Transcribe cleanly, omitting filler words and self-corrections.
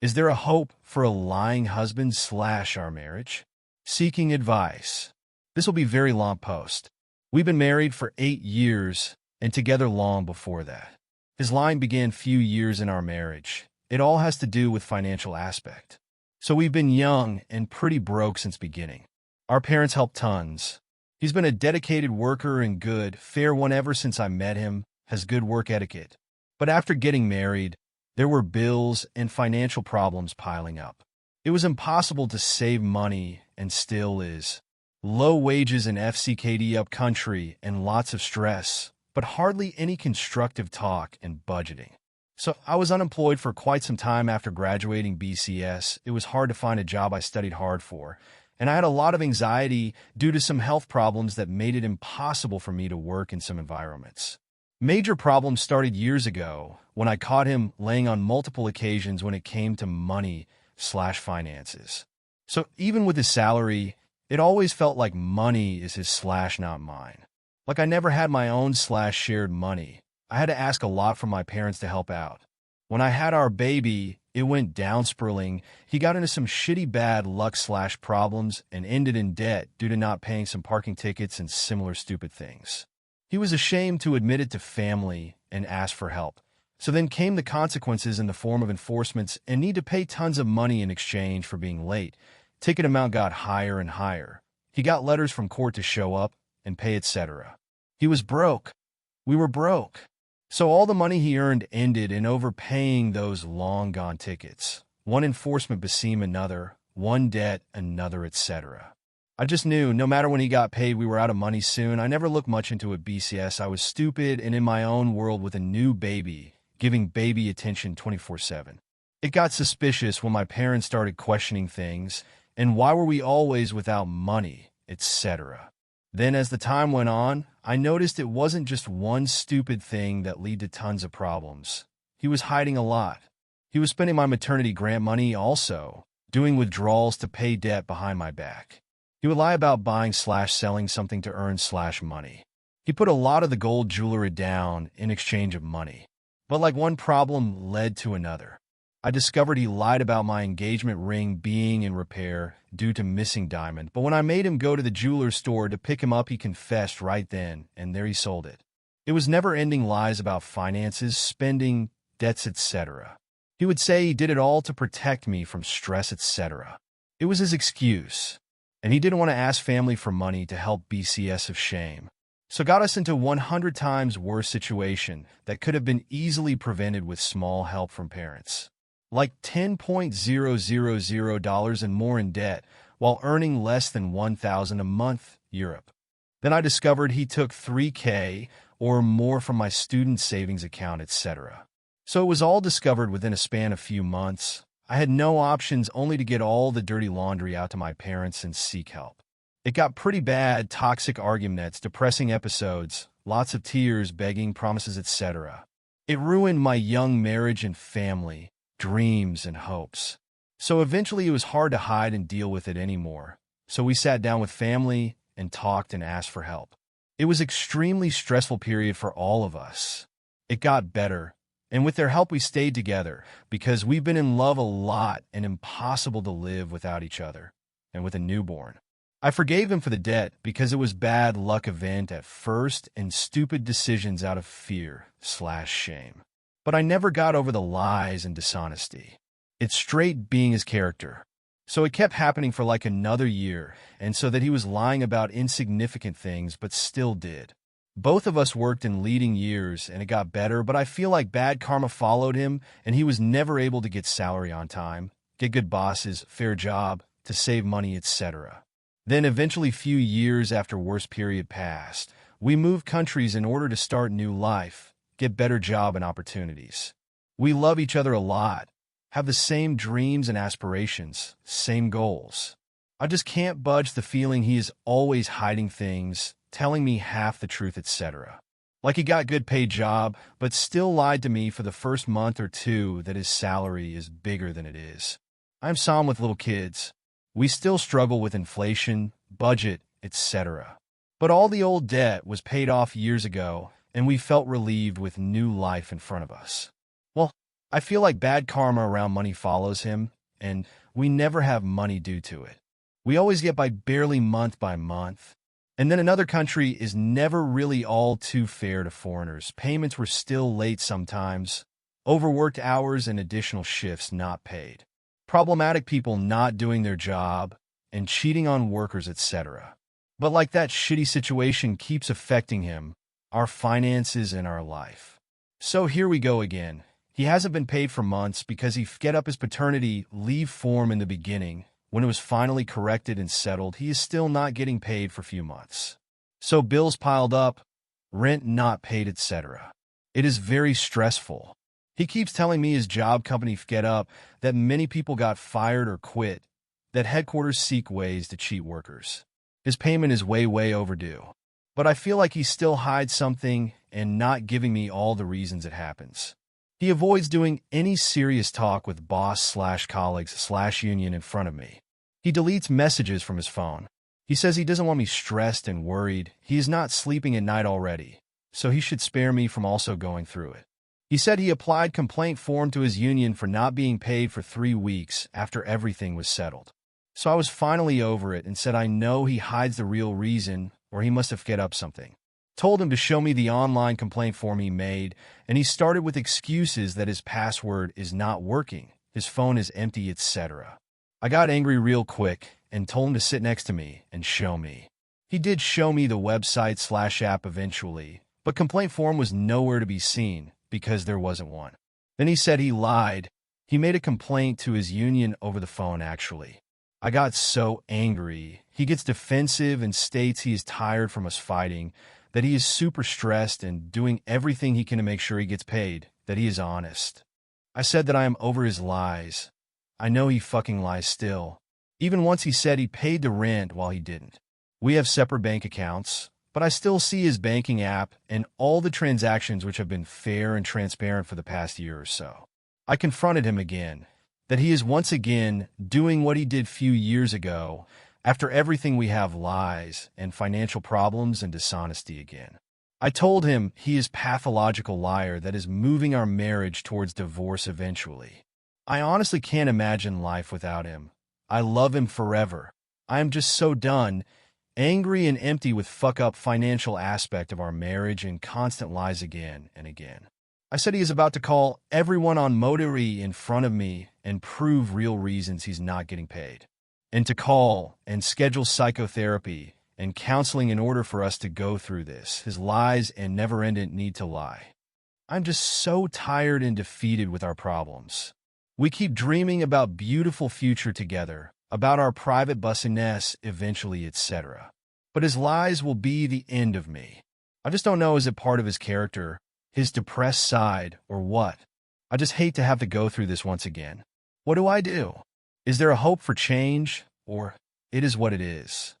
Is there a hope for a lying husband / our marriage? Seeking advice. This will be a very long post. We've been married for 8 years and together long before that. His lying began few years in our marriage. It all has to do with financial aspect. So we've been young and pretty broke since beginning. Our parents helped tons. He's been a dedicated worker and good, fair one ever since I met him, has good work etiquette. But after getting married, there were bills and financial problems piling up. It was impossible to save money, and still is. Low wages in FCKD up country and lots of stress, but hardly any constructive talk and budgeting. So I was unemployed for quite some time after graduating BCS. It was hard to find a job I studied hard for, and I had a lot of anxiety due to some health problems that made it impossible for me to work in some environments. Major problems started years ago when I caught him laying on multiple occasions when it came to money / finances. So even with his salary, it always felt like money is his / not mine. Like I never had my own / shared money. I had to ask a lot from my parents to help out. When I had our baby, it went down spiraling. He got into some shitty bad luck / problems and ended in debt due to not paying some parking tickets and similar stupid things. He was ashamed to admit it to family and ask for help. So then came the consequences in the form of enforcements and need to pay tons of money in exchange for being late. Ticket amount got higher and higher. He got letters from court to show up and pay, etc. He was broke. We were broke. So all the money he earned ended in overpaying those long-gone tickets. One enforcement beseemed another, one debt, another, etc. I just knew no matter when he got paid, we were out of money soon. I never looked much into it BCS. I was stupid and in my own world with a new baby, giving baby attention 24/7. It got suspicious when my parents started questioning things, and why were we always without money, etc. Then as the time went on, I noticed it wasn't just one stupid thing that led to tons of problems. He was hiding a lot. He was spending my maternity grant money also, doing withdrawals to pay debt behind my back. He would lie about buying / selling something to earn / money. He put a lot of the gold jewelry down in exchange of money. But like one problem led to another. I discovered he lied about my engagement ring being in repair due to missing diamond. But when I made him go to the jeweler's store to pick him up, he confessed right then, and there he sold it. It was never-ending lies about finances, spending, debts, etc. He would say he did it all to protect me from stress, etc. It was his excuse. And he didn't want to ask family for money to help BCS of shame. So got us into 100 times worse situation that could have been easily prevented with small help from parents. Like $10,000 and more in debt while earning less than $1,000 a month, Europe. Then I discovered he took $3,000 or more from my student savings account, etc. So it was all discovered within a span of few months. I had no options, only to get all the dirty laundry out to my parents and seek help. It got pretty bad, toxic arguments, depressing episodes, lots of tears, begging, promises, etc. It ruined my young marriage and family, dreams and hopes. So eventually it was hard to hide and deal with it anymore. So we sat down with family and talked and asked for help. It was extremely stressful period for all of us. It got better. And with their help, we stayed together because we've been in love a lot and impossible to live without each other and with a newborn. I forgave him for the debt because it was bad luck event at first and stupid decisions out of fear / shame. But I never got over the lies and dishonesty. It's straight being his character. So it kept happening for like another year, and so that he was lying about insignificant things but still did. Both of us worked in leading years, and it got better, but I feel like bad karma followed him, and he was never able to get salary on time, get good bosses, fair job, to save money, etc. Then eventually, few years after worst period passed, we moved countries in order to start new life, get better job and opportunities. We love each other a lot, have the same dreams and aspirations, same goals. I just can't budge the feeling he is always hiding things, telling me half the truth, etc. Like he got good paid job, but still lied to me for the first month or two that his salary is bigger than it is. I'm someone with little kids. We still struggle with inflation, budget, etc. But all the old debt was paid off years ago, and we felt relieved with new life in front of us. Well, I feel like bad karma around money follows him, and we never have money due to it. We always get by barely month by month. And then another country is never really all too fair to foreigners. Payments were still late sometimes, overworked hours and additional shifts not paid, problematic people not doing their job, and cheating on workers, etc. But like that shitty situation keeps affecting him, our finances, and our life. So here we go again. He hasn't been paid for months because he get up his paternity leave form in the beginning. When it was finally corrected and settled, he is still not getting paid for a few months. So bills piled up, rent not paid, etc. It is very stressful. He keeps telling me his job company get up, that many people got fired or quit, that headquarters seek ways to cheat workers. His payment is way overdue. But I feel like he still hides something and not giving me all the reasons it happens. He avoids doing any serious talk with boss/colleagues/union in front of me. He deletes messages from his phone. He says he doesn't want me stressed and worried. He is not sleeping at night already, so he should spare me from also going through it. He said he applied complaint form to his union for not being paid for 3 weeks after everything was settled. So I was finally over it and said I know he hides the real reason, or he must have get up something. Told him to show me the online complaint form he made, and he started with excuses that his password is not working, his phone is empty, etc. I got angry real quick and told him to sit next to me and show me. He did show me the website/app eventually, but complaint form was nowhere to be seen because there wasn't one. Then he said he lied. He made a complaint to his union over the phone actually. I got so angry. He gets defensive and states he is tired from us fighting, that he is super stressed and doing everything he can to make sure he gets paid, that he is honest. I said that I am over his lies. I know he fucking lies still. Even once he said he paid the rent while he didn't. We have separate bank accounts, but I still see his banking app and all the transactions which have been fair and transparent for the past year or so. I confronted him again, that he is once again doing what he did few years ago. After everything we have lies and financial problems and dishonesty again. I told him he is a pathological liar that is moving our marriage towards divorce eventually. I honestly can't imagine life without him. I love him forever. I am just so done, angry and empty with fuck-up financial aspect of our marriage and constant lies again and again. I said he is about to call everyone on Motori in front of me and prove real reasons he's not getting paid. And to call and schedule psychotherapy and counseling in order for us to go through this, his lies and never-ending need to lie. I'm just so tired and defeated with our problems. We keep dreaming about beautiful future together, about our private business eventually, etc. But his lies will be the end of me. I just don't know, is it part of his character, his depressed side, or what? I just hate to have to go through this once again. What do I do? Is there a hope for change, or it is what it is?